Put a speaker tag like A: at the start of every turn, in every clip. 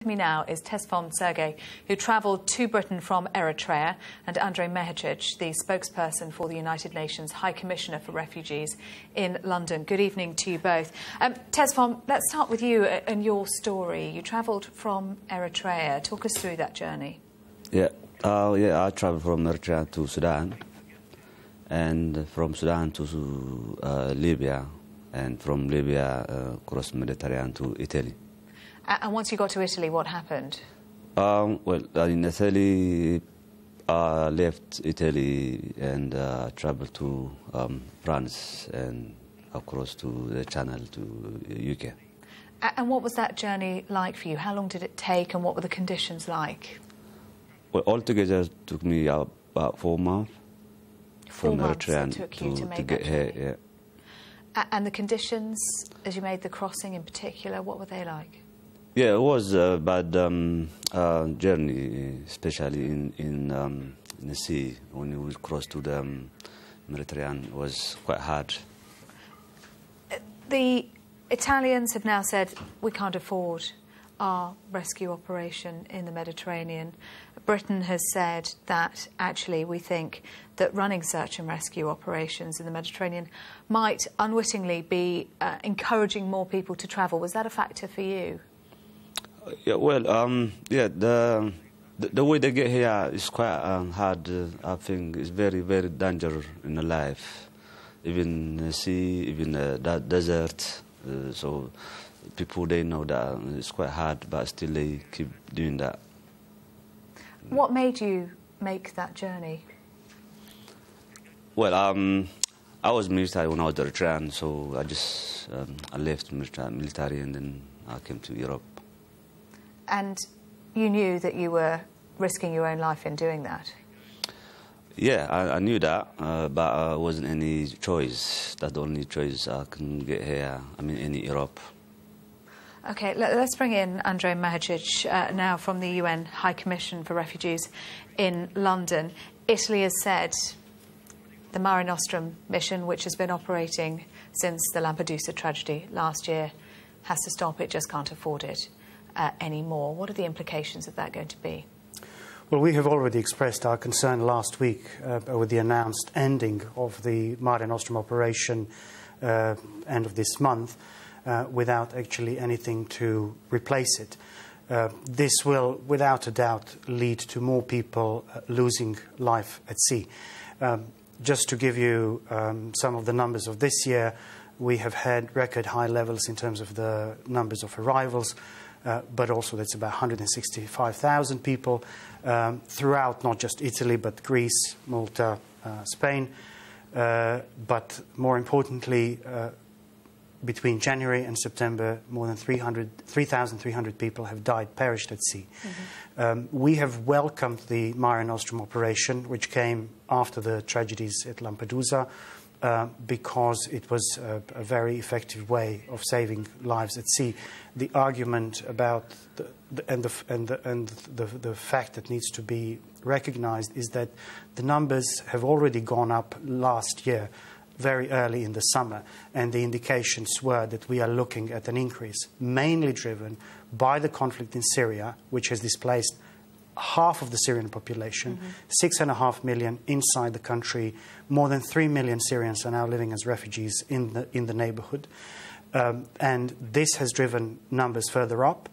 A: With me now is Tesfom Tsegay, who travelled to Britain from Eritrea, and Andrej Mahecic, the spokesperson for the United Nations High Commissioner for Refugees in London. Good evening to you both. Tesfom, let's start with you and your story. You travelled from Eritrea. Talk us through that journey.
B: I travelled from Eritrea to Sudan, and from Sudan to Libya, and from Libya across Mediterranean to Italy.
A: And once you got to Italy, what happened?
B: In Italy, I left Italy and travelled to France and across to the Channel to UK.
A: And what was that journey like for you? How long did it take, and what were the conditions like?
B: Well, altogether it took me about 4 months.
A: 4 months it took you to make
B: get
A: that
B: here,
A: journey.
B: yeah.
A: And the conditions, as you made the crossing in particular, what were they like?
B: Yeah, it was a bad journey, especially in the sea. When you crossed to the Mediterranean, it was quite hard.
A: The Italians have now said, we can't afford our rescue operation in the Mediterranean. Britain has said that actually we think that running search and rescue operations in the Mediterranean might unwittingly be encouraging more people to travel. Was that a factor for you?
B: Yeah, well, the way they get here is quite hard. I think it's very, very dangerous in the life, even the sea, even the desert. So people, they know that it's quite hard, but still they keep doing that.
A: What made you make that journey?
B: Well, I was military when I was Eritrean, so I just I left military and then I came to Europe.
A: And you knew that you were risking your own life in doing that?
B: Yeah, I knew that, but it wasn't any choice. That's the only choice I can get here, in Europe.
A: OK, let's bring in Andrej Mahecic now from the UN High Commission for Refugees in London. Italy has said the Mare Nostrum mission, which has been operating since the Lampedusa tragedy last year, has to stop. It just can't afford it anymore. What are the implications of that going to be?
C: Well, we have already expressed our concern last week with the announced ending of the Mare Nostrum operation end of this month without actually anything to replace it. This will, without a doubt, lead to more people losing life at sea. Just to give you some of the numbers of this year, we have had record high levels in terms of the numbers of arrivals, but also that's about 165,000 people throughout not just Italy, but Greece, Malta, Spain. But more importantly, between January and September, more than 3,300 people have perished at sea. Mm-hmm. We have welcomed the Mare Nostrum operation, which came after the tragedies at Lampedusa, because it was a very effective way of saving lives at sea. The argument about the fact that needs to be recognized is that the numbers have already gone up last year, very early in the summer, and the indications were that we are looking at an increase, mainly driven by the conflict in Syria, which has displaced half of the Syrian population, 6.5 million inside the country. More than 3 million Syrians are now living as refugees in the neighborhood. And this has driven numbers further up.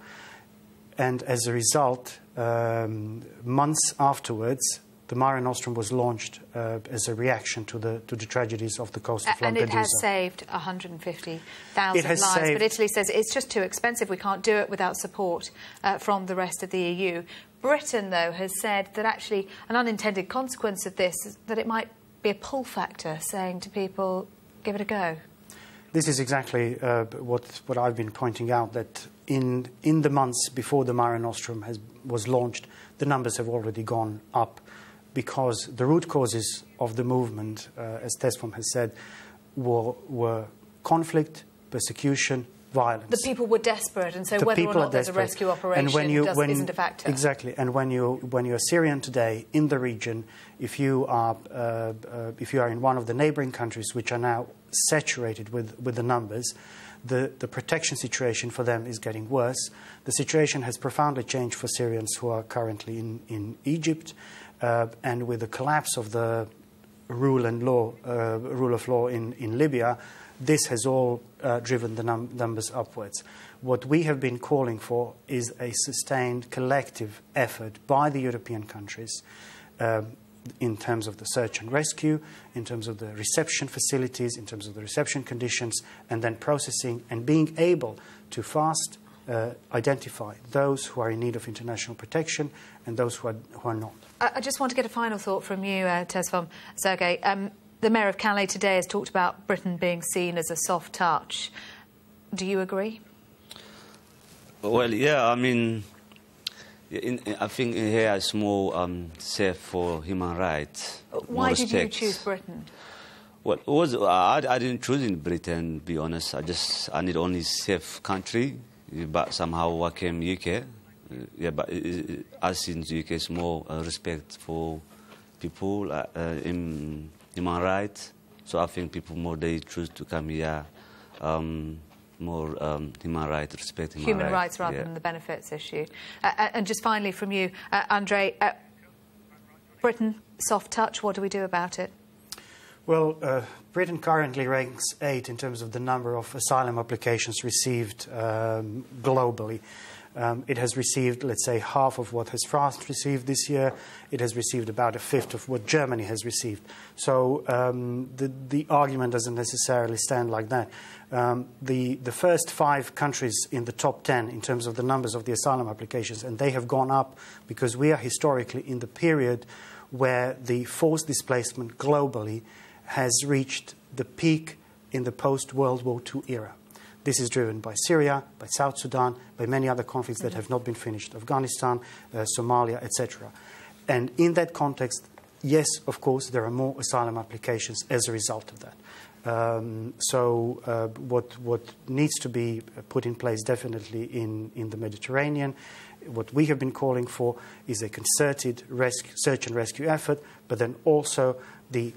C: And as a result, months afterwards, the Mare Nostrum was launched as a reaction to the tragedies of the coast of Lampedusa.
A: And it has saved 150,000 lives, but Italy says it's just too expensive. We can't do it without support from the rest of the EU. Britain, though, has said that actually an unintended consequence of this is that it might be a pull factor, saying to people, give it a go.
C: This is exactly what I've been pointing out, that in the months before the Mare Nostrum was launched, the numbers have already gone up, because the root causes of the movement, as Tesfom has said, were conflict, persecution, violence.
A: The people were desperate, and so whether or not there's a rescue operation isn't a factor.
C: Exactly. And when you're Syrian today in the region, if you are in one of the neighbouring countries which are now saturated with the numbers, the protection situation for them is getting worse. The situation has profoundly changed for Syrians who are currently in Egypt, and with the collapse of the rule of law in Libya, this has all driven the numbers upwards. What we have been calling for is a sustained collective effort by the European countries in terms of the search and rescue, in terms of the reception facilities, in terms of the reception conditions, and then processing and being able to fast identify those who are in need of international protection and those who are not.
A: I just want to get a final thought from you, Tesfom Tsegay. The Mayor of Calais today has talked about Britain being seen as a soft touch. Do you agree?
B: Well, yeah, I mean, I think here it's more safe for human rights.
A: Why did you choose Britain?
B: Well, I didn't choose in Britain, to be honest. I need only safe country, but somehow I came UK. Yeah, but as in the UK, it's more respect for people in human rights. So I think people more, they choose to come here, more human rights, respect
A: human rights rather than the benefits issue. And just finally from you, Andrej, Britain, soft touch, what do we do about it?
C: Well, Britain currently ranks 8 in terms of the number of asylum applications received globally. It has received, let's say, half of what has France received this year. It has received about a fifth of what Germany has received. So the argument doesn't necessarily stand like that. The first 5 countries in the top 10 in terms of the numbers of the asylum applications, and they have gone up because we are historically in the period where the forced displacement globally has reached the peak in the post-World War II era. This is driven by Syria, by South Sudan, by many other conflicts that have not been finished, Afghanistan, Somalia, etc. And in that context, yes, of course, there are more asylum applications as a result of that. What needs to be put in place definitely in the Mediterranean, what we have been calling for is a concerted search and rescue effort, but then also the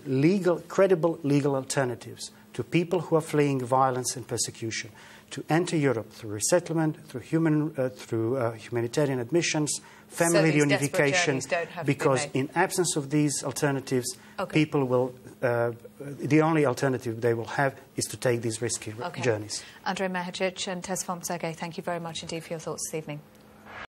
C: credible legal alternatives to people who are fleeing violence and persecution, to enter Europe through resettlement, through humanitarian admissions, family reunification, because in absence of these alternatives, people will, the only alternative they will have is to take these risky journeys.
A: Andrej Mahecic and Tesfom Tsegay, thank you very much indeed for your thoughts this evening.